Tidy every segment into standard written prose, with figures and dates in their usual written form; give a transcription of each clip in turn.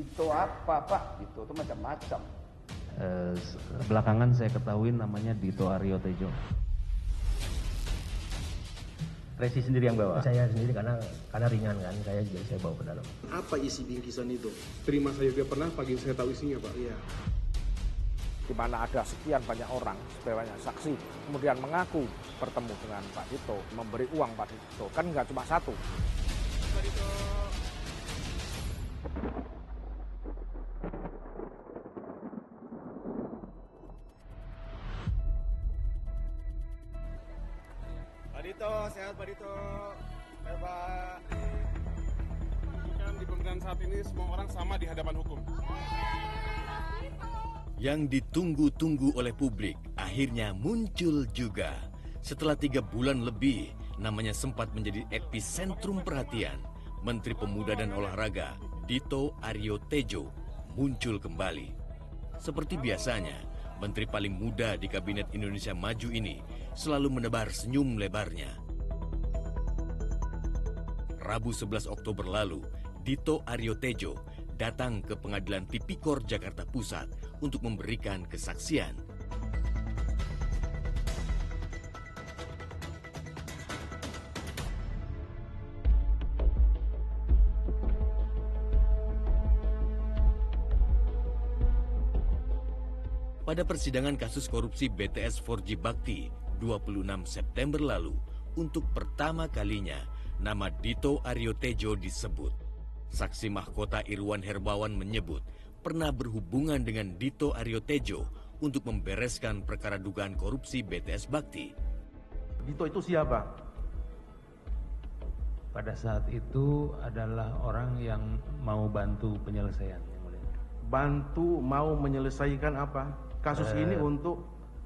Dito apa Pak? Dito itu macam-macam. Belakangan saya ketahui namanya Dito Aryo Tejo. Resi sendiri yang bawa? Saya sendiri karena ringan kan, saya bawa ke dalam. Apa isi bingkisan itu? Terima saya juga pernah, pagi saya tahu isinya Pak. Iya. Di mana ada sekian banyak orang, sekian banyak saksi, kemudian mengaku bertemu dengan Pak Dito, memberi uang Pak Dito, kan nggak cuma satu. Pak Dito. Pak Dito, sehat Pak Dito. Baik Pak. Kan di pemerintahan saat ini semua orang sama di hadapan hukum. Yang ditunggu-tunggu oleh publik akhirnya muncul juga. Setelah 3 bulan lebih, namanya sempat menjadi epicentrum perhatian. Menteri Pemuda dan Olahraga Dito Aryo Tejo muncul kembali. Seperti biasanya, menteri paling muda di Kabinet Indonesia Maju ini selalu menebar senyum lebarnya. Rabu 11 Oktober lalu, Dito Aryo Tejo datang ke Pengadilan Tipikor Jakarta Pusat untuk memberikan kesaksian. Pada persidangan kasus korupsi BTS 4G Bakti 26 September lalu, untuk pertama kalinya nama Dito Aryo Tejo disebut. Saksi mahkota Irwan Hermawan menyebut pernah berhubungan dengan Dito Aryo Tejo untuk membereskan perkara dugaan korupsi BTS Bakti. Dito itu siapa? Pada saat itu adalah orang yang mau bantu penyelesaian. Yang mulia. Bantu mau menyelesaikan apa? Kasus ini untuk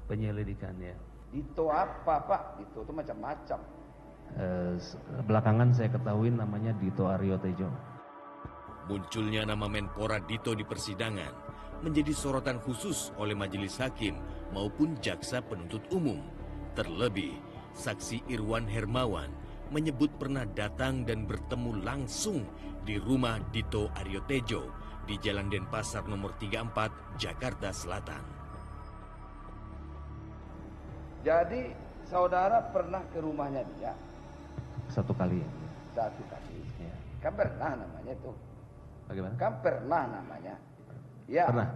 penyelidikannya. Dito apa Pak? Dito itu macam-macam. Belakangan saya ketahui namanya Dito Aryo Tejo. Munculnya nama Menpora Dito di persidangan menjadi sorotan khusus oleh majelis hakim maupun jaksa penuntut umum. Terlebih, saksi Irwan Hermawan menyebut pernah datang dan bertemu langsung di rumah Dito Aryo Tejo di Jalan Denpasar nomor 34, Jakarta Selatan. Jadi saudara pernah ke rumahnya dia? 1 kali. 1 kali. Ya. Kan pernah namanya itu. Bagaimana? Kan pernah namanya. Ya. Pernah.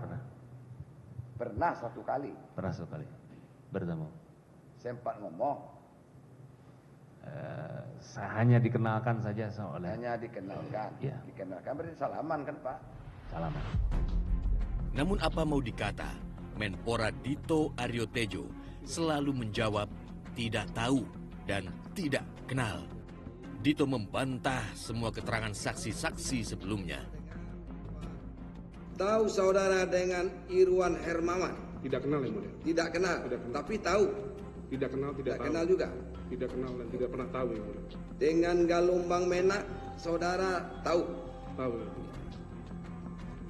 Pernah 1 kali. Pernah 1 kali bertemu. Sempat ngomong. Hanya dikenalkan saja oleh. Hanya dikenalkan. Ya. Dikenalkan berarti salaman kan Pak? Salaman. Namun apa mau dikata, Menpora Dito Aryo Tejo selalu menjawab tidak tahu dan tidak kenal. Dito membantah semua keterangan saksi-saksi sebelumnya. Tahu saudara dengan Irwan Hermawan? Tidak kenal yang mulia. Tidak kenal, tapi tahu. Tidak kenal, tidak tahu. Kenal juga. Tidak kenal dan tidak pernah tahu yang mulia. Dengan Galumbang Menak, saudara tahu? Tahu yang mulia.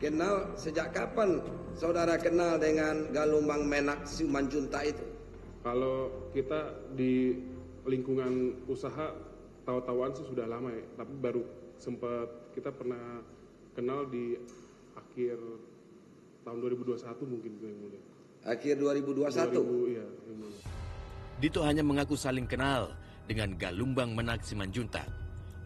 Kenal sejak kapan saudara kenal dengan Galumbang Menak Simanjuntak itu? Kalau kita di lingkungan usaha tahu-tahuan sih sudah lama ya, tapi baru sempat kita pernah kenal di akhir tahun 2021 mungkin yang mulia. Akhir 2021? 2000, iya, yang mulia. Dito hanya mengaku saling kenal dengan Galumbang Menak Simanjuntak.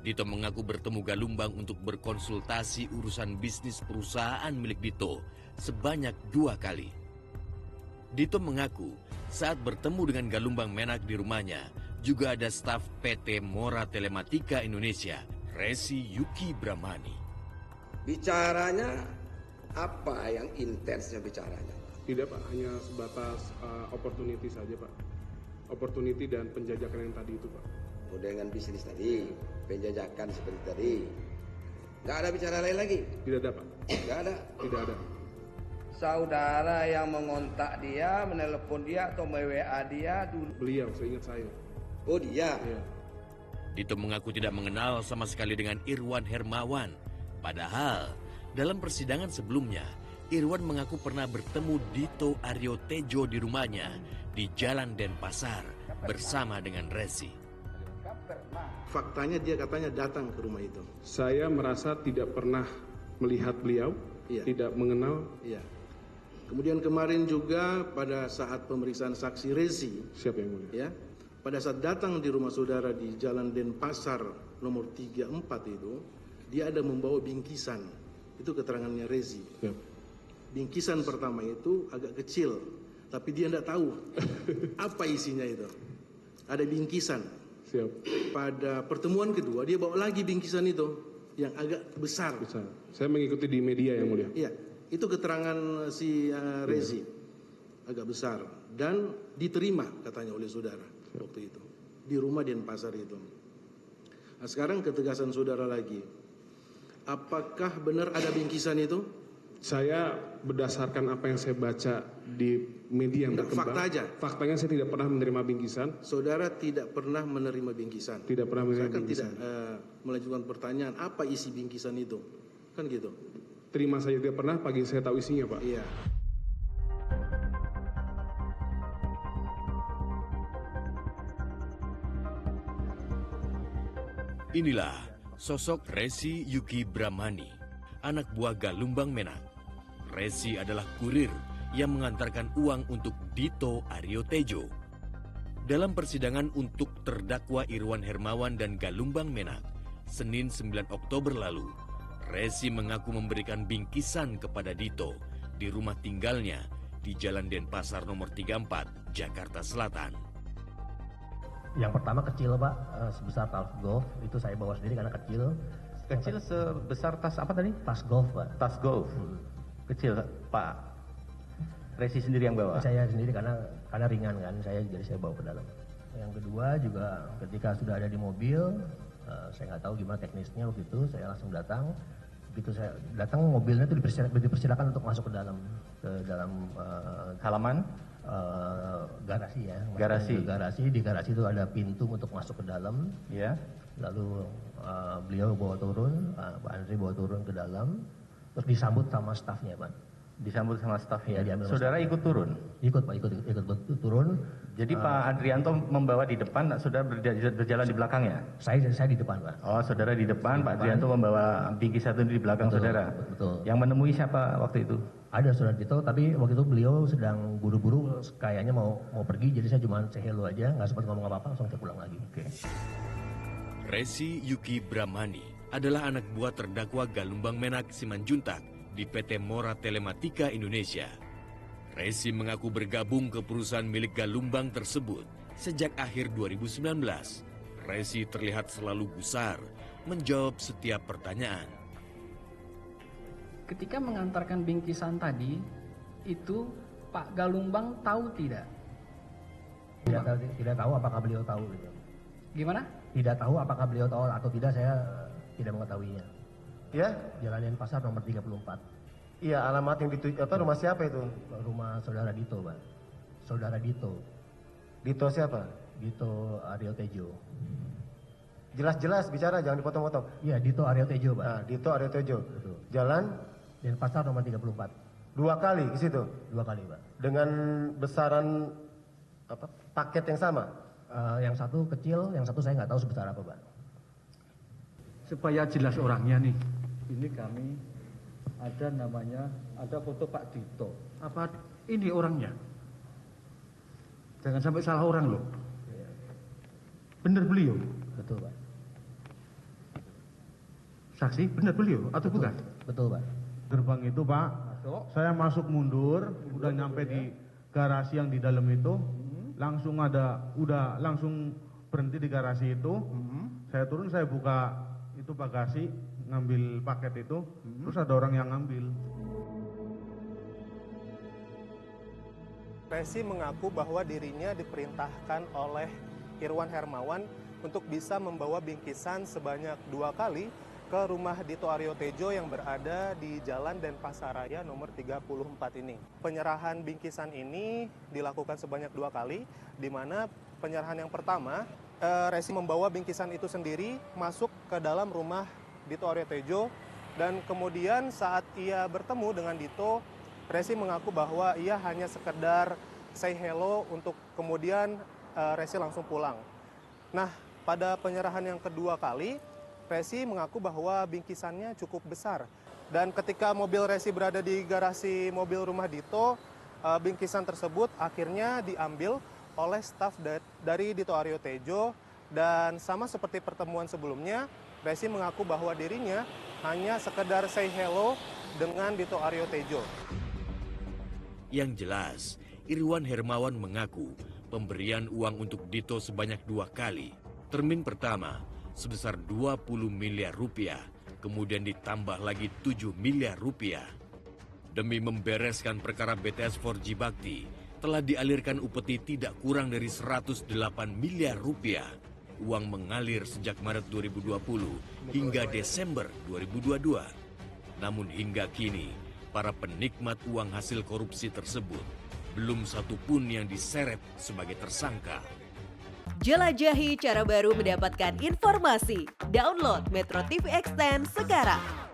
Dito mengaku bertemu Galumbang untuk berkonsultasi urusan bisnis perusahaan milik Dito sebanyak 2 kali. Dito mengaku saat bertemu dengan Galumbang Menak di rumahnya juga ada staf PT Mora Telematika Indonesia, Resi Yuki Bramani. Bicaranya apa yang intensnya bicaranya? Tidak Pak, hanya sebatas opportunity saja Pak. Opportunity dan penjajakan yang tadi itu Pak. Oh, dengan bisnis tadi, penjajakan seperti tadi. Nggak ada bicara lain lagi? Tidak ada Pak. Nggak ada? Tidak ada. Saudara yang mengontak dia, menelepon dia atau WA dia dulu? Beliau, seingat saya. Oh dia? Iya. Dito mengaku tidak mengenal sama sekali dengan Irwan Hermawan. Padahal dalam persidangan sebelumnya, Irwan mengaku pernah bertemu Dito Aryo Tejo di rumahnya di Jalan Denpasar bersama dengan Resi. faktanya dia katanya datang ke rumah itu. Saya merasa tidak pernah melihat beliau Iya. tidak mengenal. Iya. Kemudian kemarin juga pada saat pemeriksaan saksi Rezi, Siapa yang mulia? ya, pada saat datang di rumah saudara di Jalan Denpasar nomor 34 itu, dia ada membawa bingkisan. Itu keterangannya Rezi. Siap. Bingkisan pertama itu agak kecil, tapi dia tidak tahu apa isinya itu. Ada bingkisan. Siap. Pada pertemuan kedua dia bawa lagi bingkisan itu yang agak besar. Bisa. Saya mengikuti di media yang mulia. Iya, itu keterangan si Rezi agak besar dan diterima katanya oleh saudara waktu itu di rumah Denpasar itu. Nah, sekarang ketegasan saudara lagi, apakah benar ada bingkisan itu? Saya berdasarkan apa yang saya baca di media yang berkembang. Fakta aja. Faktanya saya tidak pernah menerima bingkisan. Saudara tidak pernah menerima bingkisan. Tidak pernah menerima Saya kan bingkisan. tidak melanjutkan pertanyaan apa isi bingkisan itu, kan gitu. Terima saja tidak pernah. Pagi saya tahu isinya, Pak. Iya. Inilah sosok Resi Yuki Brahmani, anak buah Galumbang Menak. Resi adalah kurir yang mengantarkan uang untuk Dito Aryo Tejo. Dalam persidangan untuk terdakwa Irwan Hermawan dan Galumbang Menak, Senin 9 Oktober lalu, Resi mengaku memberikan bingkisan kepada Dito di rumah tinggalnya di Jalan Denpasar nomor 34, Jakarta Selatan. Yang pertama kecil Pak, sebesar tas golf, itu saya bawa sendiri karena kecil. Kecil sebesar tas apa tadi? Tas golf Pak. Tas golf. Kecil, Pak. Resi sendiri yang bawa? Saya sendiri karena ringan kan, jadi saya bawa ke dalam. Yang kedua juga ketika sudah ada di mobil, saya nggak tahu gimana teknisnya waktu itu, saya langsung datang. Begitu saya datang, mobilnya itu dipersilakan untuk masuk ke dalam Halaman? Garasi ya. Garasi. Di garasi itu ada pintu untuk masuk ke dalam. Ya. Lalu beliau bawa turun, Pak Andri bawa turun ke dalam, terus disambut sama stafnya Pak. Disambut sama stafnya. Iya, diambil sama Saudara staf. ikut turun? Ikut Pak, ikut turun. Jadi Pak Adrianto membawa di depan, saudara berjalan di belakangnya? Saya di depan Pak. Oh, saudara di depan, Pak Adrianto membawa bingkisan itu di belakang Betul, saudara? betul. Yang menemui siapa waktu itu? Ada saudara Dito, tapi waktu itu beliau sedang buru-buru, kayaknya mau pergi, jadi saya cuma say hello aja, nggak sempat ngomong apa-apa, langsung saya pulang lagi. Oke. Resi Yuki Brahmani adalah anak buah terdakwa Galumbang Menak Simanjuntak di PT Mora Telematika Indonesia. Resi mengaku bergabung ke perusahaan milik Galumbang tersebut sejak akhir 2019. Resi terlihat selalu gusar menjawab setiap pertanyaan. Ketika mengantarkan bingkisan tadi, itu Pak Galumbang tahu tidak? Tidak tahu apakah beliau tahu gitu. Gimana? Tidak tahu apakah beliau tahu atau tidak, saya tidak mengetahuinya. Ya? Jalan Denpasar nomor 34. Iya, alamat yang rumah siapa itu? Rumah saudara Dito, Pak. Saudara Dito. Dito siapa? Dito Aryo Tejo. Jelas-jelas bicara, jangan dipotong-potong. Iya, Dito Aryo Tejo, Pak. Nah, Dito Aryo Tejo. Betul. Jalan? Denpasar nomor 34. 2 kali ke situ? 2 kali, Pak. Dengan besaran paket yang sama? Yang satu kecil, yang satu saya nggak tahu sebesar apa, Pak. Supaya jelas orangnya nih, ini kami ada namanya, ada foto Pak Dito. Apa ini orangnya? Jangan sampai salah orang loh. Benar beliau? Betul, Pak. Saksi, benar beliau atau Betul. bukan? Betul, Pak. Gerbang itu, Pak, saya masuk mundur, udah nyampe di garasi yang di dalam itu, langsung langsung berhenti di garasi itu. Saya turun, saya buka itu bagasi, ngambil paket itu, terus ada orang yang ngambil. Resi mengaku bahwa dirinya diperintahkan oleh Irwan Hermawan untuk bisa membawa bingkisan sebanyak 2 kali ke rumah Dito Aryo Tejo yang berada di Jalan Denpasar Raya nomor 34 ini. Penyerahan bingkisan ini dilakukan sebanyak 2 kali, di mana penyerahan yang pertama, Resi membawa bingkisan itu sendiri masuk ke dalam rumah Dito Aryo Tejo, dan kemudian saat ia bertemu dengan Dito, Resi mengaku bahwa ia hanya sekedar say hello untuk kemudian Resi langsung pulang. Nah, pada penyerahan yang kedua kali, Resi mengaku bahwa bingkisannya cukup besar Dan ketika mobil Resi berada di garasi mobil rumah Dito, bingkisan tersebut akhirnya diambil oleh staf dari Dito Aryo Tejo. Dan sama seperti pertemuan sebelumnya, Resi mengaku bahwa dirinya hanya sekedar say hello dengan Dito Aryo Tejo. Yang jelas, Irwan Hermawan mengaku pemberian uang untuk Dito sebanyak 2 kali. Termin pertama sebesar 20 miliar rupiah, kemudian ditambah lagi 7 miliar rupiah. Demi membereskan perkara BTS 4G Bakti, telah dialirkan upeti tidak kurang dari 108 miliar rupiah. Uang mengalir sejak Maret 2020 hingga Desember 2022. Namun hingga kini, para penikmat uang hasil korupsi tersebut belum satu pun yang diseret sebagai tersangka. Jelajahi cara baru mendapatkan informasi. Download Metro TV Extend sekarang.